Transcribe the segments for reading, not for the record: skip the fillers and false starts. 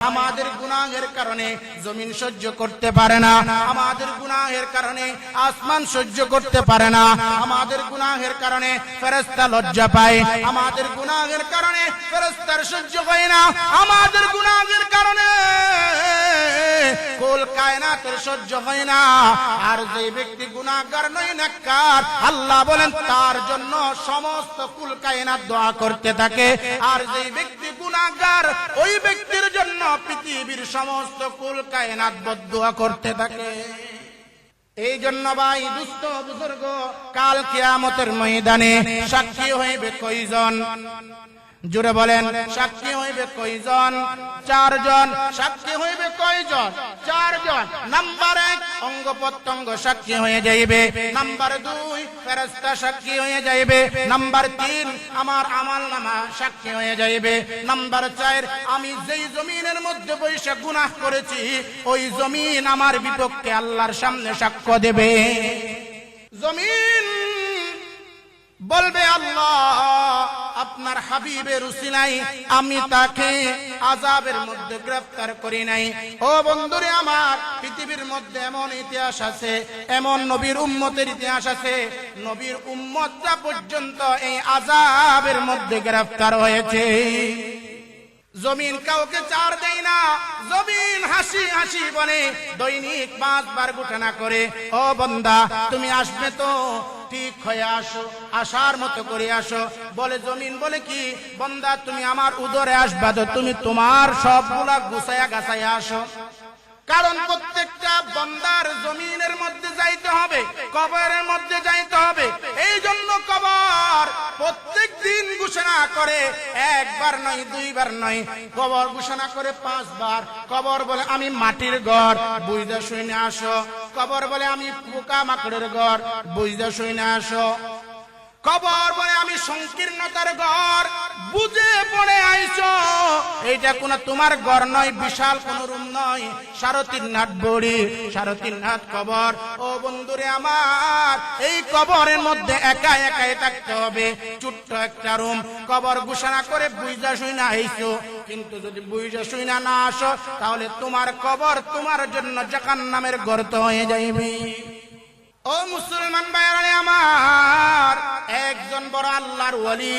আমাদের গুনাহের কারণে জমিন সহ্য করতে পারে না, আমাদের গুনাহের কারণে আসমান সহ্য করতে পারে না, আমাদের গুনাহের কারণে ফেরেশতা লজ্জা পায়, আমাদের গুনাহের কারণে ফেরেশতার সহ্য হয় না, আমাদের গুনাহের কারণে কুল কায়নাতের সহ্য হয় না। আর যে ব্যক্তি গুনাহগার নয় নেককার, আল্লাহ বলেন তার জন্য সমস্ত কুল কায়নাত দোয়া করতে থাকে। আর যে ব্যক্তি গুনাহগার, ওই ব্যক্তির জন্য পৃথিবীর সমস্ত কুল কায়নাত বদদুয়া করতে থাকে। এই জন্য ভাই দুস্থ বুজুর্গ, কাল কিয়ামতের ময়দানে সাক্ষী হইবে কয়জন? জোরে বলেন, সাক্ষী হইবে কয়জন? চারজন। সাক্ষী হইবে কয়জন? চারজন। নাম্বার 1 অঙ্গ প্রত্যঙ্গ সাক্ষী হয়ে যাইবে, নাম্বার 2 ফেরেশতা সাক্ষী হয়ে যাইবে, নাম্বার 3 আমার আমলনামা সাক্ষী হয়ে যাইবে, নাম্বার 4 আমি যেই জমিনের মধ্যে বসে গুনাহ করেছি ওই জমিন আমার বিপক্ষে আল্লাহর সামনে সাক্ষ্য দেবে। জমিন বলবে, আল্লাহ আপনার হাবিবের উসিলায় আমি তাকে আযাবের মধ্যে গ্রেফতার করি নাই। ও বন্ধুরে আমার, পৃথিবীর মধ্যে এমন ইতিহাস আছে, এমন নবীর উম্মতের ইতিহাস আছে, নবীর উম্মতরা পর্যন্ত এই আযাবের মধ্যে গ্রেফতার হয়েছে। জমিন কাউকে ছাড় দেয় না, জমিন হাসি হাসি বলে, দৈনিক 5 বার ঘোষণা করে, ও বান্দা তুমি আসবে তো ঠিক হয়ে আসো, আসার মতো করে আসো। বলে জমিন, বলে কি বান্দা তুমি আমার উদরে আসবা তো তুমি তোমার সবগুলা গুছায়া গাছায়া আসো। কারণ প্রত্যেকটা বান্দার জমিনের মধ্যে যাইতে হবে, কবরের মধ্যে যাইতে হবে। এই জন্য কবর প্রত্যেক দিন ঘোষণা করে, একবার নয়, 2 বার নয়, কবর ঘোষণা করে 5 বার। কবর বলে আমি মাটির ঘর, বুঝতে শুনে আসো। কবর বলে আমি পোকা মাকড়ের ঘর, বুঝতে শুনে আসো। কবর বলে আমি সংকীর্ণতার ঘর, বুঝে পড়ে আইছো। এইটা কোন তোমার ঘর নয়, বিশাল কোন রুম নয়, 3.5 হাত বড়ি, 3.5 হাত কবর। ও বন্ধুরে আমার, এই কবরের মধ্যে একা একাই থাকতে হবে, ছোট্ট একটা রুম। কবর ঘোষণা করে বুঝা শুইনা আইছো, কিন্তু যদি বুঝা শুইনা না আসো তাহলে তোমার কবর তোমার জন্য জাহান্নামের গর্ত হয়ে যাইবে। ও মুসলমান ভাইরা আমার, একজন বড় আল্লাহর ওয়ালি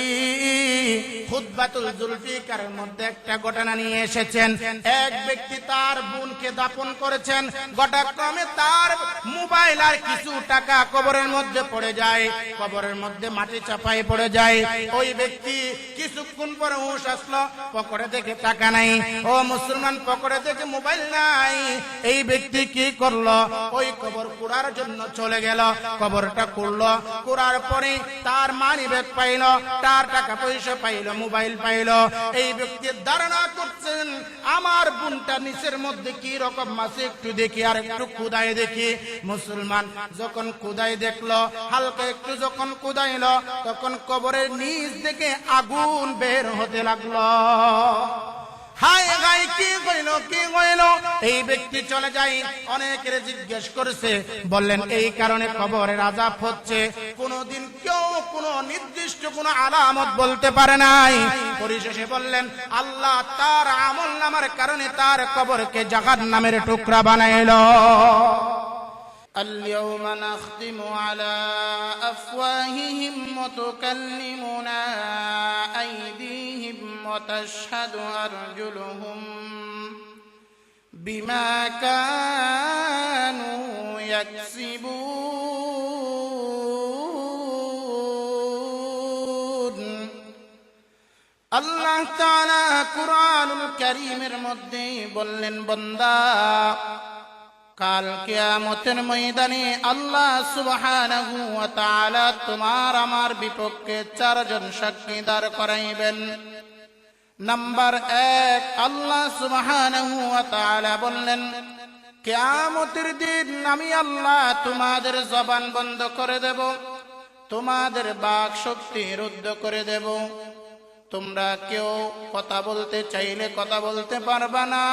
খুতবাতুল জুলফিকারের মধ্যে একটা ঘটনা নিয়ে এসেছেন। এক ব্যক্তি তার বোনকে দাফন করেছেন, ঘটনাক্রমে তার মোবাইল আর কিছু টাকা কবরের মধ্যে পড়ে যায়, কবরের মধ্যে মাটি চাপাই পড়ে যায়। ওই ব্যক্তি কিছুক্ষণ পরে হুঁশ আসলো, পকেটে দেখে টাকা নাই। ও মুসলমান, পকেটে দেখে মোবাইল নাই। এই ব্যক্তি কি করলো? ওই কবর কুড়ার জন্য চলে গেল, কবরটা কুড়লো, কুড়ার পরে তার মানিব্যাগ পাইল, তার টাকা পয়সা পাইল, মোবাইল পাইল। এই ব্যক্তি ধারণা করছেন আমার বোনটা নিচের মধ্যে কি রকম মাছে, একটু দেখি, আর একটু খুদাই দেখি। মুসলমান যখন খুদাই দেখলো, হালকা একটু যখন খুদাইল, তখন কবরের নিচ থেকে আগুন বের হতে লাগলো। হায় হায়, কি হইল, কি হইল? এই ব্যক্তি চলে যায়, অনেকের জিজ্ঞেস করেছে, বললেন এই কারণে কবরের আযাব হচ্ছে। কোনদিন কেউ কোন নির্দিষ্ট কোন আলামত বলতে পারে নাই। পরিশেষে বললেন আল্লাহ তার আমলনামার কারণে তার কবরকে জাহান্নামের টুকরা বানাইলো। اليوم نختم على أفواههم وتكلمنا أيديهم وتشهد أرجلهم بما كانوا يكسبون। আল্লাহ তাআলা কুরআনুল কারীমের মধ্যে বললেন, বান্দা কাল কিয়ামতের ময়দানে আল্লাহ সুবহানাহু ওয়া তাআলা তোমার আমার বিপক্ষে 4 জন সাক্ষী দাঁড় করাইবেন। নাম্বার 1, আল্লাহ সুবহানাহু ওয়া তাআলা বললেন, কিয়ামতের দিন আমি আল্লাহ তোমাদের জবান বন্ধ করে দেব, তোমাদের বাক শক্তি রুদ্ধ করে দেব। তোমরা কেউ কথা বলতে চাইলে কথা বলতে পারবা না।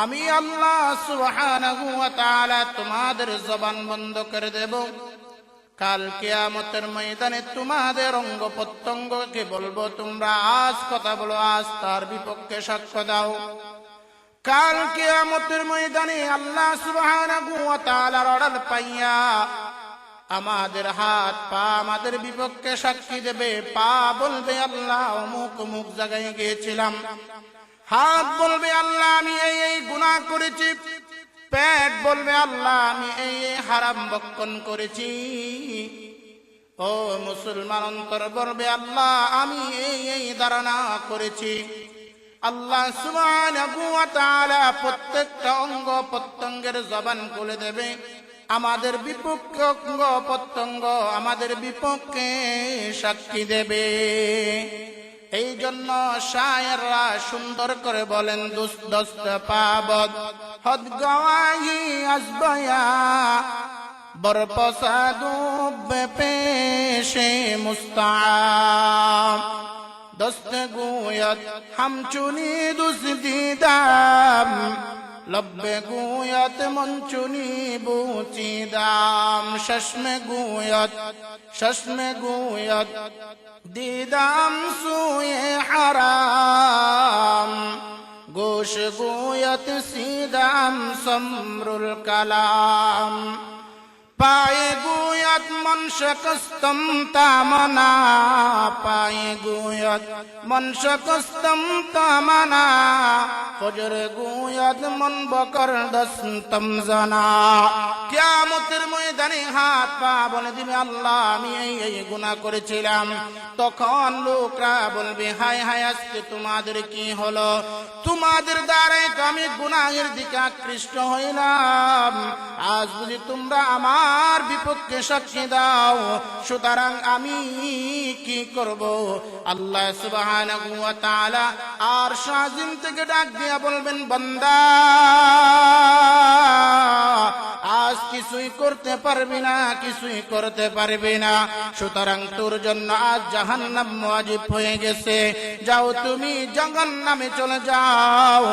আমি আল্লাহ সুবহানাহু ওয়া তাআলা তোমাদের জবান বন্ধ করে দেব। কাল কিয়ামতের ময়দানে তোমাদের অঙ্গ প্রত্যঙ্গকে বলবো তোমরা আজ কথা বলো, আজ তার বিপক্ষে সাক্ষ্য দাও। কাল কিয়ামতের ময়দানে আল্লাহ সুবহানাহু ওয়া তাআলার অর্ডার পাইয়া আমাদের হাত পা আমাদের বিপক্ষে সাক্ষী দেবে। পা বলবে আল্লাহ অমুক অমুক জায়গায় গিয়েছিলাম। হাত বলবে আল্লাহ আমি এই গুনাহ করেছি। পেট বলবে আল্লাহ আমি এই হারাম ভক্ষণ করেছি। ও মুসলমান অন্তর বলবে আল্লাহ আমি এই ধারণা করেছি। আল্লাহ সুবহানাহু ওয়া তাআলা প্রত্যেকটা অঙ্গ প্রত্যঙ্গের জবান খুলে দেবে। আমাদের বিপক্ষে অঙ্গ প্রত্যঙ্গ আমাদের বিপক্ষে সাক্ষী দেবে। এই জন্য শায়েররা সুন্দর করে বলেন দস্ত পাবদ হদ গওয়াহি আজবায়া বরপসাদু পেশে মুস্তাআম দস্ত গুয়ত হামচুনি দুসদিদাম লব্বে গুয়ত মনচুনি বুচিদাম শশমে গুয়ত দিদাম সুয়ে হারাম গোশ গুয়ত সিদাম সমরুল কালাম পায়ে গুয়ত মন शकस्तम तामना पाए गुयत मन शकस्तम तामना फजर गुयत मन बकर दस्तम जना। কিয়ামতের ময়দানে হাত পা বলে দিবে আল্লাহ আমি এই গুনাহ করেছিলাম। তখন লোকরা বলবে হায় হায় আজকে তোমাদের কি হলো? তোমাদের দ্বারাই তো আমি গুনাহের দিকে আকৃষ্ট হইলাম। আজ বুঝি তোমরা আমার বিপক্ষে সাক্ষী দাও, সুতরাং আমি কি করব? আল্লাহ সুবহানাহু ওয়া তাআলা আর শাজিম থেকে ডাক দিয়া বলবেন বান্দা আজ কিছুই করতে পারবি না, কিছুই করতে পারবি না। সুতরাং তোর জন্য আজ জাহান্নাম ওয়াজিব হয়ে গেছে। যাও তুমি জাহান্নামে চলে যাও।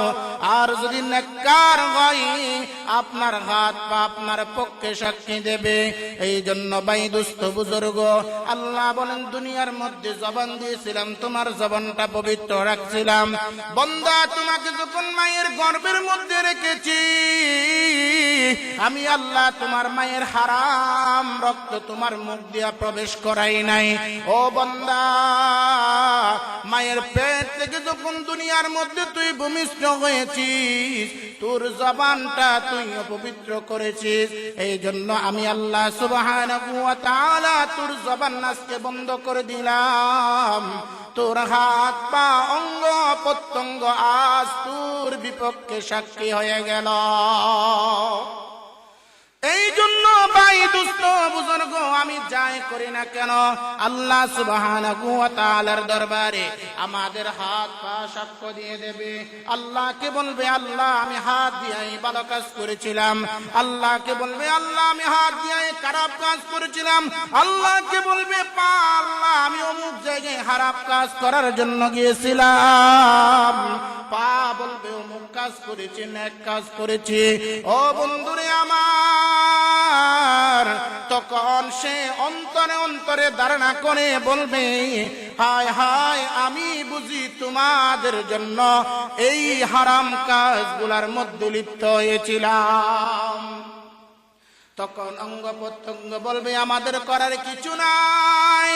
আর যদি নেককার হয় আপনার হাত পা আপনার পক্ষে সাক্ষী দেবে। এই জন্য ভাই দোস্ত বুজুর্গ আল্লাহ বলেন দুনিয়ার মধ্যে জবান দিয়েছিলাম, তোমার জবানটা পবিত্র রাখছিলাম। বান্দা তোমাকে যখন মায়ের গর্ভের মধ্যে রেখেছি আমি আল্লাহ তোমার মায়ের হারাম রক্ত তোমার মুখ দিয়া প্রবেশ করাই নাই। ও বান্দা মায়ের পেট থেকে যখন দুনিয়ার মধ্যে তুই ভূমিষ্ঠ হয়েছিস তোর জবানটা তুই অপবিত্র করেছিস। এই জন্য আমি আল্লাহ সুবহানাহু ওয়া তাআলা তোর জবান আজকে বন্ধ করে দিলাম। তোর হাত পা অঙ্গ প্রত্যঙ্গ আজ তোর বিপক্ষে সাক্ষী হয়ে গেল। এই জন্য ভাই দোস্ত বুজুর্গ আমি যাই করি না কেন আল্লাহ সুবহানাহু ওয়া তাআলার দরবারে আমাদের হাত পা সাক্ষ্য দিয়ে দেবে। আল্লাহকে বলবে আল্লাহ আমি হাত দিয়ে ভালো কাজ করেছিলাম। আল্লাহকে বলবে আল্লাহ আমি হাত দিয়ে খারাপ কাজ করেছিলাম। আল্লাহকে বলবে পা আল্লাহ আমি অমুক জায়গায় খারাপ কাজ করার জন্য গিয়েছিলাম। পা বলবে অমুক কাজ করেছি, নেক কাজ করেছি। ও বন্ধুরে আমার তখন সে অন্তরে অন্তরে ধারণা করে বলবে হায় হায় আমি বুঝি তোমাদের জন্য এই হারাম কাজগুলার মধ্যে লিপ্ত হয়েছিলাম। তখন অঙ্গ প্রত্যঙ্গ বলবে আমাদের করার কিছু নাই।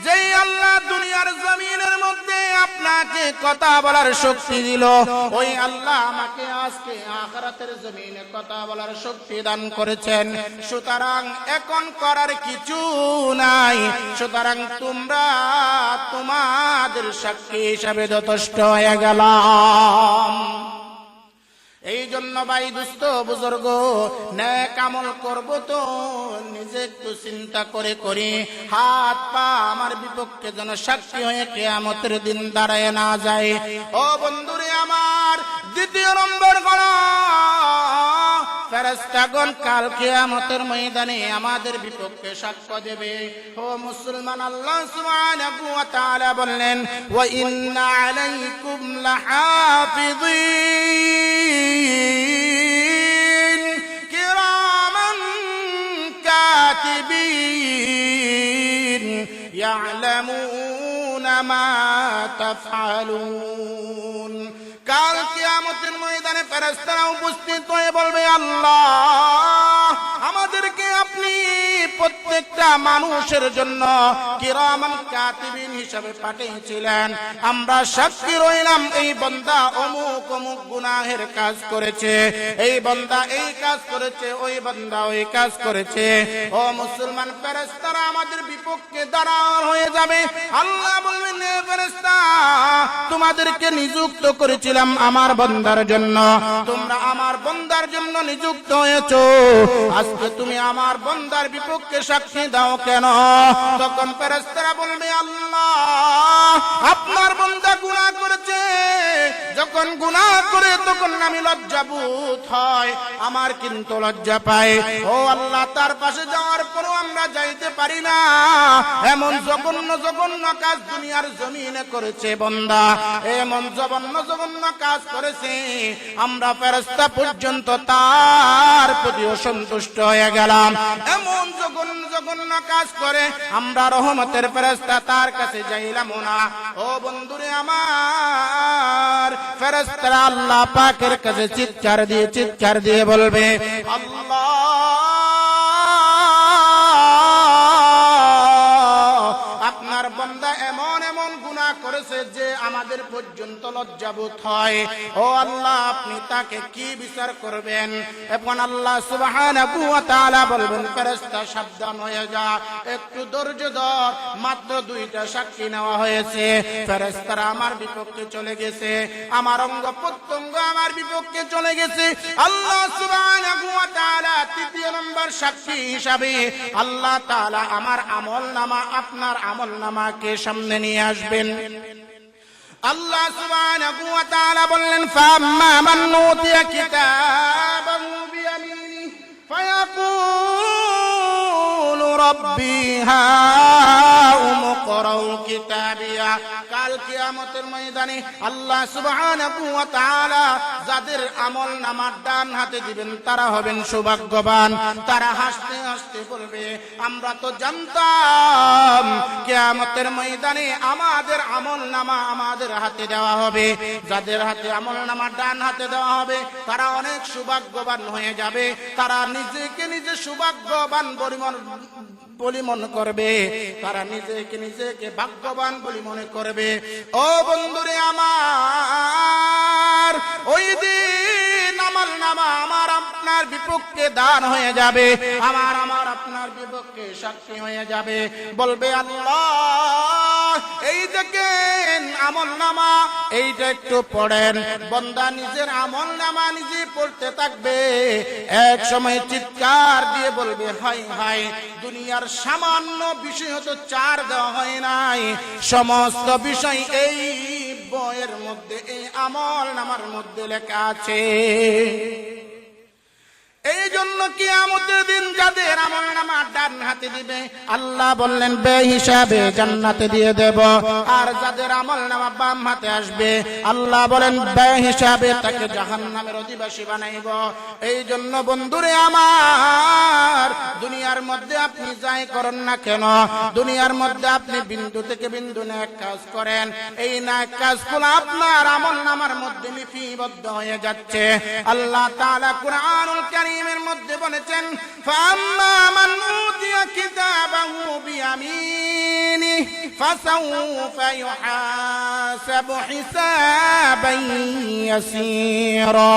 যেই আল্লাহ দুনিয়ার জমিনের মধ্যে আপনাকে কথা বলার শক্তি দিল ওই আল্লাহ আমাকে আজকে আখিরাতের জমিনে কথা বলার শক্তি দান করেছেন। সুতরাং এখন করার কিছু নাই। সুতরাং তোমরা তোমাদের সাক্ষী হিসাবে যথেষ্ট হয়ে গেলাম। এই জন্য ভাই দুস্থ বুজুর্গ নেক আমল করব তো নিজে একটু চিন্তা করে করি হাত পা আমার বিপক্ষে যেন সাক্ষী হয়ে কিয়ামতের দিন দাঁড়ায় না যায়। ও বন্ধুরে আমার দ্বিতীয় নম্বর হলো ফেরেশতাগণ কাল কিয়ামতের ময়দানে আমাদের বিপক্ষে সাক্ষ্য দেবে। ও মুসলমান আল্লাহ সুবহানাহু ওয়া তাআলা বললেন ওয়া ইন্না আলাইকুম লাহাফিযিন কিরামান কাতিবিন মা তাফআলুন। কাল কিয়ামতের ময়দানে ফেরেশতারা উপস্থিত হয়ে বলবে, আল্লাহ, আমাদেরকে আপনি প্রত্যেকটা মানুষের জন্য কিরামান কাতিবিন হিসাবে পাঠিয়েছিলেন। আমরা সাক্ষী রইলাম এই বান্দা অমুক অমুক গুনাহের কাজ করেছে, এই বান্দা এই কাজ করেছে, ওই বান্দা ওই কাজ করেছে। ও মুসলমান, ফেরেশতারা আমাদের বিপক্ষে দাঁড়ানো হয়ে যাবে। আল্লাহ বলবেন, হে ফেরেশতা, তোমাদেরকে নিযুক্ত করেছিলাম আমার বান্দার জন্য, তোমরা আমার বান্দার জন্য নিযুক্ত হয়েছো, আজকে তুমি আমার বান্দার বিপক্ষে সাক্ষী দাও কেন? তখন ফেরেশতারা বলবে, আল্লাহ, আপনার বান্দা গুনাহ করেছে, যখন গুনাহ করে তখন আমি লজ্জাবোধ হয়, আমার কিন্তু লজ্জা পায়। ও আল্লাহ, তার পাশে যাওয়ার পরও আমরা যাইতে পারি না, এমন জঘন্য জঘন্য কাজ দুনিয়ার জমিনে করেছে বান্দা, এমন জঘন্য জঘন্য কাজ করেছে, আমরা ফেরেশতা পর্যন্ত তার প্রতি অসন্তুষ্ট হয়ে গেলাম। এমন জঘন্য জঘন্য কাজ করে আমরা রহমতের ফেরেশতা তার কাছে যাইলাম না। ও বন্ধুরে আমার, ফেরেশতারা আল্লাহ পাকের কাছে চিৎকার দিয়ে বলবে, আল্লাহ, আপনার বান্দা এমন এমন গুনাহ করেছে যে আমাদের পর্যন্ত লজ্জাবোধ হয়। ও আল্লাহ, আপনি তাকে কি বিচার করবেন? এখন আল্লাহ সুবহানাহু ওয়া তাআলা বলবেন, ফেরেশতা সাবধান হয়ে যা, একটু ধৈর্য ধর, মাত্র 2টা সাক্ষী নেওয়া হয়েছে, ফেরেশতারা আমার বিপক্ষে চলে গেছে, আমার অঙ্গ প্রত্যঙ্গ আমার বিপক্ষে চলে গেছে। আল্লাহ সুবহানাহু ওয়া তাআলা 3য় নম্বর সাক্ষী হিসাবে আল্লাহ তাআলা আমার আমলনামা, আপনার আমলনামাকে সামনে নিয়ে আসবেন। আল্লাহ সুবহানাহু ওয়া তাআলা বললেন, ফাম্মা মান উতিয়া কিতাবাহু বিয়ামিনিহি ফায়াকুলু রাব্বি হাউম ইকরাউ কিতাবিয়া। কাল কিয়ামতের ময়দানে আল্লাহ সুবহানাহু ওয়া তাআলা যাদের আমলনামার ডান হাতে দিবেন তারা হবেন সৌভাগ্যবান। তারা হাসতে হাসতে বলবে, আমরা তো জানতাম কিয়ামতের ময়দানে আমাদের আমলনামা আমাদের হাতে দেওয়া হবে। যাদের হাতে আমলনামা ডান হাতে দেওয়া হবে তারা অনেক সৌভাগ্যবান হয়ে যাবে, তারা নিজেকে নিজে সৌভাগ্যবান বলি মনে করবে, তারা নিজেকে ভাগ্যবান বলি মনে করবে। ও বন্ধুরে আমার, ওই দিন আমলনামা আমার আপনার বিপক্ষে দান হয়ে যাবে, আমার আপনার বিপক্ষে সাক্ষী হয়ে যাবে। বলবে, আল্লাহ, এই দেখেন আমলনামা, এইটা একটু পড়েন। বান্দা নিজের আমলনামা নিজে পড়তে থাকবে, এক সময় চিৎকার দিয়ে বলবে, হায় হায়, দুনিয়ার সামান্য বিষয় হতো 4 দেওয়া হয় নাই, সমস্ত বিষয় এই বইয়ের মধ্যে, এই আমলনামার মধ্যে লেখা আছে। এই জন্য কিয়ামতের দিন যাদের আমলনামা ডান হাতে দিবে আল্লাহ বললেন বেহিসাবে জান্নাতে দিয়ে দেব, আর যাদের আমলনামা বাম হাতে আসবে আল্লাহ বলেন বেহিসাবে তাকে জাহান্নামের অধিবাসী বানাইব। এই জন্য বন্ধুরে আমার, দুনিয়ার মধ্যে আপনি যাই করেন না কেন, দুনিয়ার মধ্যে আপনি বিন্দু থেকে বিন্দু নেক কাজ করেন, এই নেক কাজগুলো আপনার আমলনামার মধ্যে লিপিবদ্ধ হয়ে যাচ্ছে। আল্লাহ তাআলা কুরআনুল কারীমের মধ্যে বলেছেন, ফাম্মা মান উতিয়া কিতাবাহু বিয়ামিনিহি ফাসাউফা ইউহাসাবু হিসাবান ইয়াসীরা।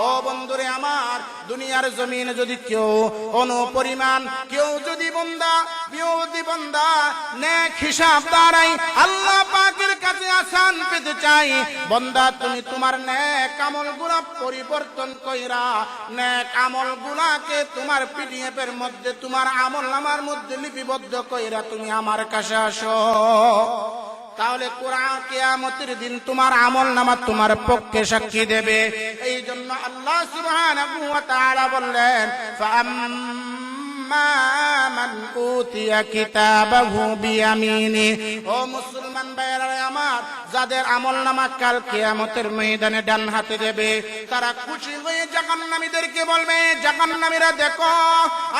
ও বন্ধুরে আমার, দুনিয়ার জমিনে যদি কেউ অনুপরিমাণ কেউ যদি বান্দা নেক হিসাব দাঁড়াই আল্লাহ পাকের কাছে আসান পেতে চাই, বান্দা তুমি তোমার নেক আমলগুলো পরিবর্তন কইরা নেক আমলগুলাকে তোমার পিডিএফ এর মধ্যে, তোমার আমলনামার মধ্যে লিপিবদ্ধ কইরা তুমি আমার কাছে আসো। তাহলে কুরআন কিয়ামতের দিন তোমার আমলনামা তোমার পক্ষে সাক্ষী দেবে। এই জন্য আল্লাহ সুবহানাহু ওয়া তাআলা বললেন, আম্মা মান উতিয়া কিতাবাহু বিয়ামিনি। ও মুসলমান ভাইরা আমার, যাদের আমলনামা কাল কিয়ামতের ময়দানে ডান হাতে দেবে, তারা খুশি হয়ে জাহান্নামীদেরকে বলবে, জাহান্নামীরা দেখো,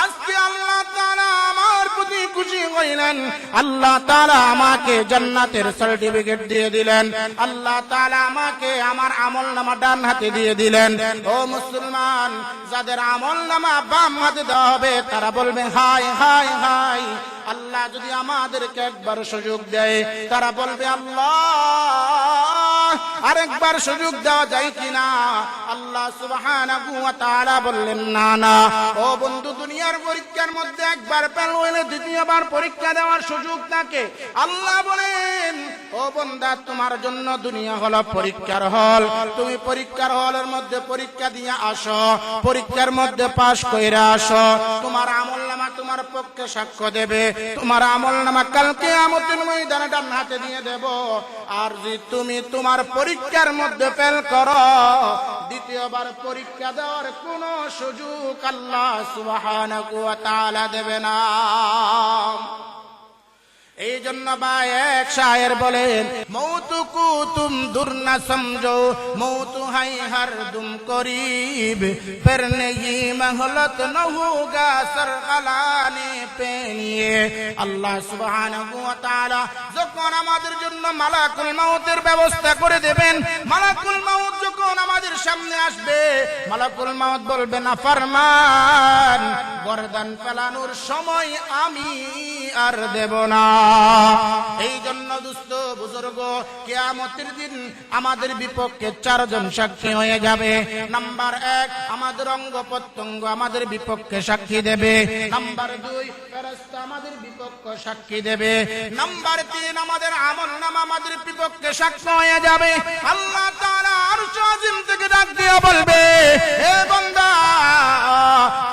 আজকে আল্লাহ তাআলা আমার প্রতি খুশি হইলেন, আল্লাহ তাআলা আমাকে জান্নাতের সার্টিফিকেট দিয়ে দিলেন, আল্লাহ তাআলা আমাকে আমার আমলনামা ডান হাতে দিয়ে দিলেন। ও মুসলমান, যাদের আমলনামা বাম হাতে দেওয়া হবে, তারা বলবে হায় হায় হায়, আল্লাহ যদি আমাদেরকে একবার সুযোগ দেয়, তারা বলবে আল্লাহ আরেকবার সুযোগ দেওয়া যায় কিনা? আল্লাহ সুবহানাহু ওয়া তাআলা বললেন না না। ও বন্ধু, দুনিয়ার পরীক্ষার মধ্যে একবার ফেল হইলে দ্বিতীয়বার পরীক্ষা দেওয়ার সুযোগ থাকে। আল্লাহ বলেন, ও বান্দা, তোমার জন্য দুনিয়া হলো পরীক্ষার হল, তুমি পরীক্ষার হলের মধ্যে পরীক্ষা দিয়ে আসো, পরীক্ষার মধ্যে পাশ কইরা আসো, তোমার আমলনামা তোমার পক্ষে সাক্ষ্য দেবে, তোমার আমলনামা কাল কিয়ামতের ময়দানে ডান হাতে দিয়ে দেব। আর যদি তুমি তোমার পরীক্ষার মধ্যে ফেল করো, দ্বিতীয়বার পরীক্ষা দেওয়ার কোন সুযোগ আল্লাহ সুবহানাহু ওয়া তাআলা দেবে না। এই জন্য ভাই এক শায়ের বলেন, মৌতু কু তুম দূর না সমঝো, মৌতু হাই হর দুম করিব, ফির নেহি মহলত ন হোগা সর আলানে পে নিয়ে। আল্লাহ সুবহানাহু ওয়া তাআলা যখন আমাদের জন্য মালাকুল মউতের ব্যবস্থা করে দেবেন, মালাকুল মউত যখন আমাদের সামনে আসবে, মালাকুল মউত বলবে, না ফরমান, গর্দান ফেলানোর সময় আমি আর দেব না। এই জন্য দোস্ত বুজুর্গ, কিয়ামতের দিন আমাদের বিপক্ষে চারজন সাক্ষী হয়ে যাবে। নাম্বার 1, আমাদের অঙ্গ প্রত্যঙ্গ আমাদের বিপক্ষে সাক্ষী দেবে। নাম্বার 2, ফেরেশতা আমাদের বিপক্ষে সাক্ষী দেবে। নাম্বার 3, আমাদের আমলনামা আমাদের বিপক্ষে সাক্ষী হয়ে যাবে। আল্লাহ তাআলা আরশ আজিম থেকে ডাক দিয়ে বলবে, হে বান্দা,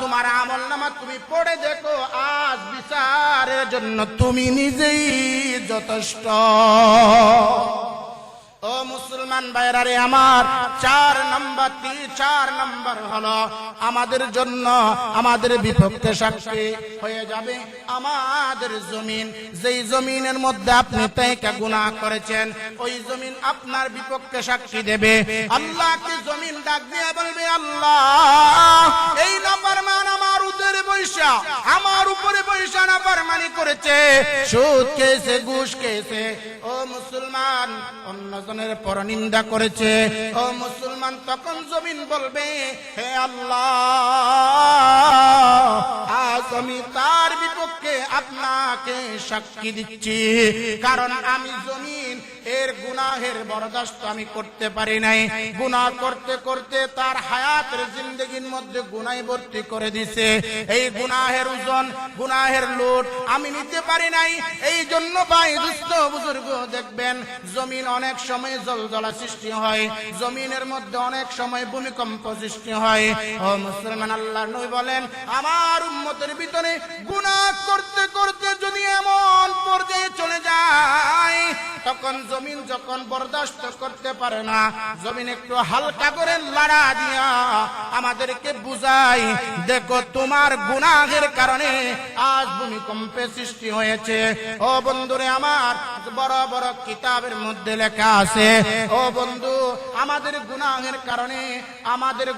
তোমার আমলনামা তুমি পড়ে দেখো, আজ বিচারের জন্য তুমি নিজেই যথেষ্ট। ও মুসলমান ভাইরা রে আমার, 4 নম্বর হলো আমাদের জন্য আমাদের বিপক্ষে সাক্ষী হয়ে যাবে আমাদের জমিন। যেই জমিনের মধ্যে আপনি পেকা গুনাহ করেছেন, ওই জমিন আপনার বিপক্ষে সাক্ষী দেবে। আল্লাহকে জমিন ডাক দিয়ে বলবে, আল্লাহ, এই নাফরমান আমার উদরে বৈশা, আমার উপরে বৈশা নাফরমানি করেছে, সুদ খেয়েছে, ঘুষ খেয়েছে। ও মুসলমান, অন্য জনের পরনিন্দা করেছে। ও মুসলমান, তখন জমিন বলবে, হে আল্লাহ, আজ আমি তার বিপক্ষে আপনাকে সাক্ষী দিচ্ছি, কারণ আমি জমিন এর গুনাহের বরদাস্ত আমি করতে পারি নাই। গুনাহ করতে করতে তার হায়াতের জিন্দেগির মধ্যে গুনাহ ভর্তি করে দিছে। এই গুনাহের ওজন, গুনাহের লোড আমি নিতে পারি নাই। এই জন্য ভাই দুস্থ বুজুর্গ দেখবেন, জমিন অনেক সময় জলজলা সৃষ্টি হয়, জমিনের মধ্যে অনেক সময় ভূমিকম্প সৃষ্টি হয়। ও মুসলমান, আল্লাহর নবী বলেন, আমার উম্মতের ভিতরে গুনাহ করতে করতে যদি এমন পর্যায়ে চলে যায়, তখন জমিন যখন বরদাস্ত করতে পারে না, জমিন একটু হালকা করে লাড়া দিয়া আমাদেরকে বুঝাই, দেখো তোমার গুনাহের কারণে আজ ভূমিকম্পে সৃষ্টি হয়েছে। ও বন্ধুরে আমার, বড় বড় কিতাবের মধ্যে লেখা আছে, ও বন্ধু, আমাদের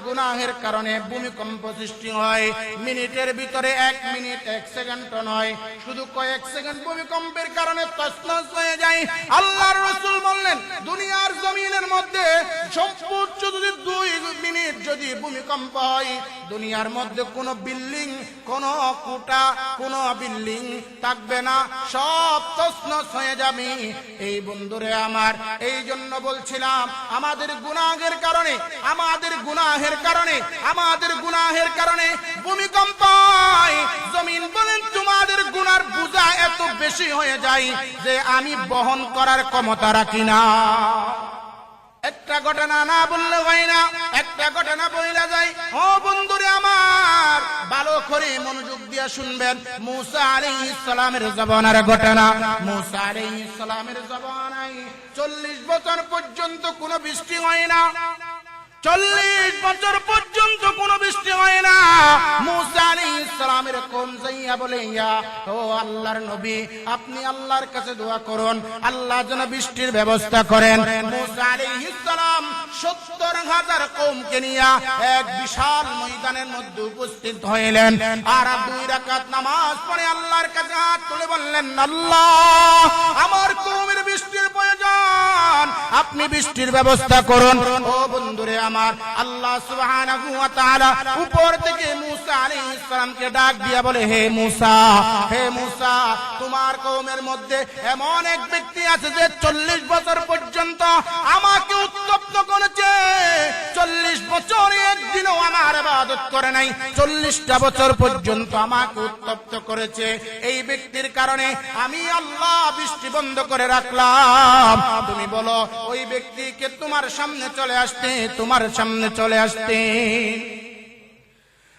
গুনাহের কারণে ভূমিকম্প সৃষ্টি হয়। মিনিটের ভিতরে 1 মিনিট 1 সেকেন্ড নয়, শুধু কয়েক সেকেন্ড ভূমিকম্পের কারণে তছনছ হয়ে যায়। আল্লাহর রাসূল বললেন, দুনিয়ার জমিনের মধ্যে সর্বোচ্চ যদি 2 মিনিট যদি ভূমিকম্প হয়, দুনিয়ার মধ্যে কোনো বিল্ডিং, কোনো কোঠা, কোনো বিল্ডিং থাকবে না, সব তছনছ হয়ে যাবে। এই বন্ধুরে আমার, এই জন্য বলছিলাম, আমাদের গুনাহের কারণে ভূমিকম্প হয়। জমিন বলেন, তোমাদের গুনার বোঝা এত বেশি হয়ে যায় যে আমি বহন করার ক্ষমতা রাখি না। একটা ঘটনা না বললে হয় না, একটা ঘটনা বইলা যায়। ও বন্ধুরে আমার, ভালো করে মনোযোগ দিয়ে শুনবেন। মুসা আলাইহিস সালামের জমানার ঘটনা। মুসা আলাইহিস সালামের জমানায় 40 বছর পর্যন্ত কোনো বৃষ্টি হয় না। 40 বছর পর্যন্ত কোনো বৃষ্টি হয় না। মুসা আলাইহিস সালামের কওম যাইয়া বলে, ইয়া ও আল্লাহর নবী, আপনি আল্লাহর কাছে দোয়া করুন, আল্লাহ যেন বৃষ্টির ব্যবস্থা করেন। মুসা আলাইহিস সালাম 70,000 কওমকে নিয়ে এক বিশাল ময়দানের মধ্যে উপস্থিত হইলেন, আর 2 রাকাত নামাজ পড়ে আল্লাহর কাছে হাত তুলে বললেন, আল্লাহ, আমার কওমের বৃষ্টির প্রয়োজন, আপনি বৃষ্টির ব্যবস্থা করুন। ও বন্ধুরে আমার, আল্লাহ সুবহানাহু ওয়া তাআলা উপর থেকে মুসা আলাইহিস সালামকে ডাক দিয়া বলে, হে মুসা, হে মুসা, তোমার কওমের মধ্যে এমন এক ব্যক্তি আছে যে 40 বছর পর্যন্ত আমাকে উত্তপ্ত করেছে। 40 বছর একদিনও আমার ইবাদত করে নাই, 40টা বছর পর্যন্ত আমাকে উত্তপ্ত করেছে। এই ব্যক্তির কারণে আমি আল্লাহ বৃষ্টি বন্ধ করে রাখলাম। তুমি বলো, ওই ব্যক্তিকে তোমার সামনে চলে আসতে, তোমার সামনে চলে আসতে।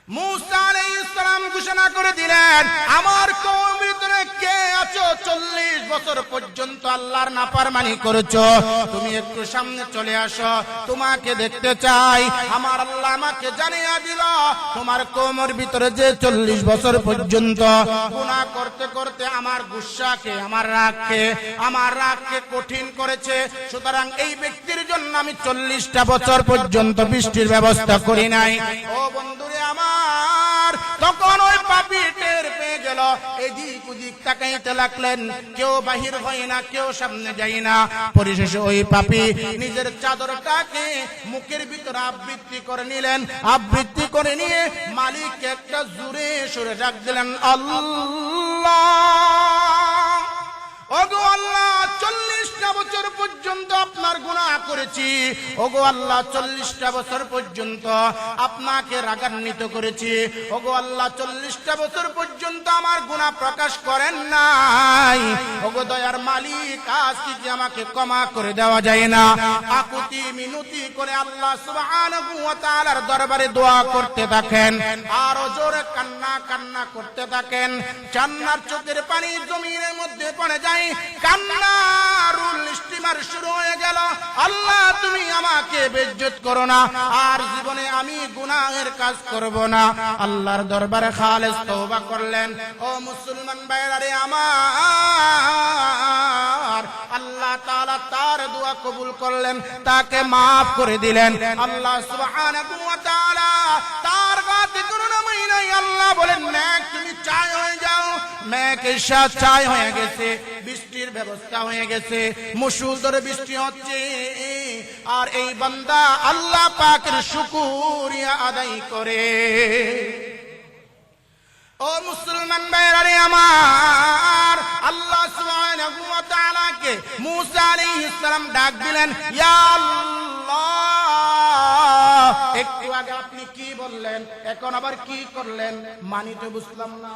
মুসা আলাইহিস সালাম ঘোষণা করে দিলেন, আমার কওমের ভিতরে কে আছো 40 বছর পর্যন্ত আল্লাহর নাফরমানি করেছো, তুমি একটু সামনে চলে আসো, তোমাকে দেখতে চাই। আমার আল্লাহ আমাকে জানিয়ে দিল, তোমার কওমের ভিতরে যে 40 বছর পর্যন্ত গুনাহ করতে করতে আমার গুসাকে, আমার রাগকে কঠিন করেছে, সুতরাং এই ব্যক্তির জন্য আমি 40টা বছর পর্যন্ত বৃষ্টির ব্যবস্থা করি নাই। ও বন্ধুরে আমার, তখন ওই পাপী টের পেয়ে গেল, এদিক ওদিক তাকাইতে লাগলেন, কেউ বাহির হয় না, কেউ সামনে যায় না। পরিশেষে ওই পাপী নিজের চাদরটাকে মুখের ভিতরে আবৃত্তি করে নিলেন, আবৃত্তি করে নিয়ে মালিককে একটা জোরে সুরে ডাক দিলেন, আল্লাহ, ওগো আল্লাহ, 40টা বছর পর্যন্ত আপনার গুনাহ করেছি। ওগো আল্লাহ, 40টা বছর পর্যন্ত আপনাকে রাগান্বিত করেছি। ওগো আল্লাহ, 40টা বছর পর্যন্ত আমার গুনাহ প্রকাশ করেন নাই। ওগো দয়ার মালিক, আজকে কি আমাকে ক্ষমা করে দেওয়া যায় না? আকুতি মিনতি করে আল্লাহ সুবহানাহু ওয়া তাআলার দরবারে দোয়া করতে থাকেন, আর জোরে কান্না করতে থাকেন। জান্নার চোখের পানি জমিনের মধ্যে পড়ে যায়, কান্নার স্টিমার শুরু হয়ে গেল। আল্লাহ, তুমি আমাকে বেইজ্জত করো না, আর জীবনে আমি গুনাহের কাজ করব না। আল্লাহর দরবারে খালেস তওবা করলেন। ও মুসলমান ভাইরা রে আমার, আল্লাহ তাআলা তার দোয়া কবুল করলেন, তাকে maaf করে দিলেন। আল্লাহ সুবহানাহু ওয়া তাআলা তার কাছে করুণাময় নাই। আল্লাহ বলেন, নেক তুমি চাই হয়ে যাও। মেয়েকে সাথ চাই হয়ে গেছে, বৃষ্টির ব্যবস্থা হয়ে গেছে, মুষলধারে বৃষ্টি হচ্ছে, আর এই বান্দা আল্লাহ পাকের শুকরিয়া আদায় করে। ও মুসলমান ভাইরা রে আমার, আল্লাহ সুবহানাহু ওয়া তাআলাকে মুসা আলাইহিস সালাম ডাক দিলেন, ইয়া আল্লাহ, একটু আগে আপনি কি বললেন, এখন আবার কি করলেন? মানি তো বুঝলাম না।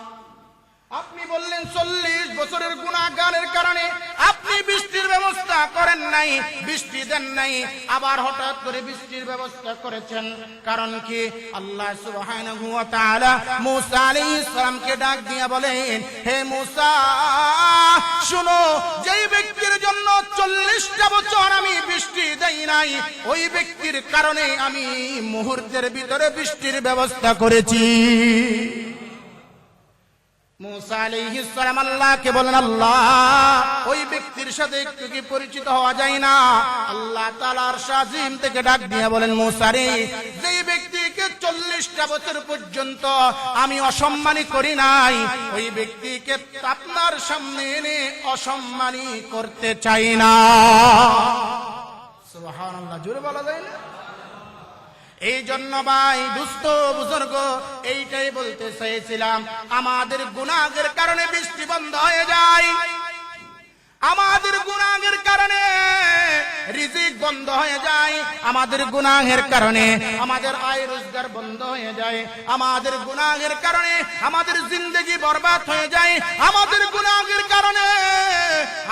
আপনি বললেন 40 বছরের গুনাহগারের কারণে আপনি বৃষ্টির ব্যবস্থা করেন নাই, বৃষ্টি দেন নাই, আবার হঠাৎ করে বৃষ্টির ব্যবস্থা করেছেন, কারণ কি? আল্লাহ সুবহানাহু ওয়া তাআলা মুসা আলাইহিস সালামকে ডাক দিয়ে বলেন, হে মুসা, শুনো, যেই ব্যক্তির জন্য 40টা বছর আমি বৃষ্টি দেই নাই, ওই ব্যক্তির কারণে আমি মুহূর্তের ভিতরে বৃষ্টির ব্যবস্থা করেছি। মুসা আলাইহিস সালাম আল্লাহকে বলেন, আল্লাহ, ওই ব্যক্তির সাথে একটু কি পরিচিত হওয়া যায় না? আল্লাহ তাআলা আরশ আজিম থেকে ডাক দিয়ে বলেন, মুসা রে, যেই ব্যক্তিকে 40টা বছর পর্যন্ত আমি অসম্মানী করি নাই, ওই ব্যক্তিকে আপনার সামনে এনে অসম্মানী করতে চাই না। সুবহানাল্লাহ, জোরে বলা যায় না? এই জন্য ভাই দুস্থ বুজুর্গ, এইটাই বলতে চেয়েছিলাম, আমাদের গুনাহের কারণে বৃষ্টি বন্ধ হয়ে যায়, আমাদের গুনাহের কারণে রিজিক বন্ধ হয়ে যায়, আমাদের গুনাহের কারণে আমাদের আয় রোজগার বন্ধ হয়ে যায়, আমাদের গুনাহের কারণে আমাদের জিন্দেগি বরবাদ হয়ে যায়, আমাদের গুনাহের কারণে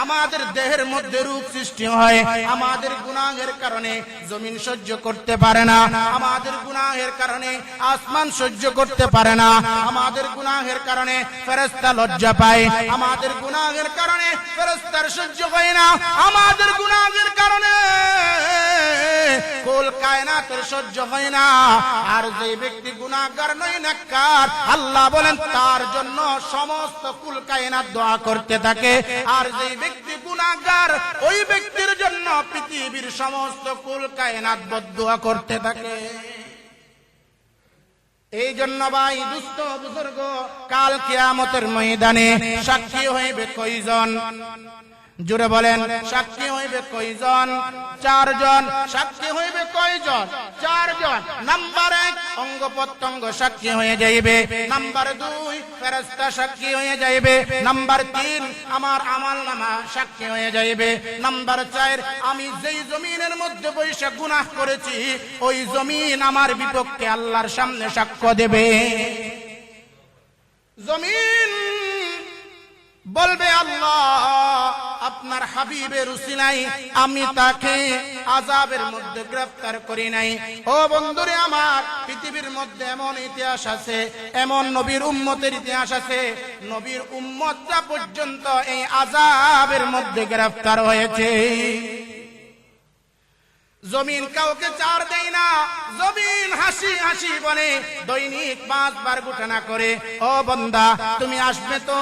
আমাদের দেহের মধ্যে রোগ সৃষ্টি হয়, আমাদের গুনাহের কারণে জমিন সহ্য করতে পারে না, আমাদের গুনাহের কারণে আসমান সহ্য করতে পারে না, আমাদের গুনাহের কারণে ফেরেশতা লজ্জা পায়, আমাদের গুনাহের কারণে ফেরেশতা সহ্য হয় না, আমাদের গুনাহের কারণে কুল কায়নাতের সহ্য হয় না। আর যে ব্যক্তি গুনাহগার নয় নেককার, আল্লাহ বলেন তার জন্য সমস্ত কুল কায়নাত দোয়া করতে থাকে। আর যে ব্যক্তি গুনাহগার, ওই ব্যক্তির জন্য পৃথিবীর সমস্ত কুল কায়নাত বদদুয়া করতে থাকে। এই জন্য ভাই দুস্থ বুজুর্গ, কাল কিয়ামতের ময়দানে সাক্ষী হইবে কয়জন? জোরে বলেন, সাক্ষী হইবে কয়জন? চারজন। সাক্ষী হইবে কয়জন? চারজন। নাম্বার 1 অঙ্গ প্রত্যঙ্গ সাক্ষী হয়ে যাইবে। নাম্বার 2 ফেরেশতা সাক্ষী হয়ে যাইবে। নাম্বার 3 আমার আমলনামা সাক্ষী হয়ে যাইবে। নাম্বার 4 আমি যেই জমিনের মধ্যে বসে গুনাহ করেছি, ওই জমিন আমার বিপক্ষে আল্লাহর সামনে সাক্ষ্য দেবে। জমিন বলবে, আল্লাহ আপনার হাবিবের উসিলায় আমি তাকে আযাবের মধ্যে গ্রেফতার করি নাই। ও বন্ধুরে আমার, পৃথিবীর মধ্যে এমন ইতিহাস আছে, এমন নবীর উম্মতের ইতিহাস আছে, নবীর উম্মতরা পর্যন্ত এই আযাবের মধ্যে গ্রেফতার হয়েছে। জমিন কাউকে ছাড় দেয় না। জমিন হাসি হাসি বলে, দৈনিক 5 বার ঘোষণা করে, ও বান্দা তুমি আসবে তো,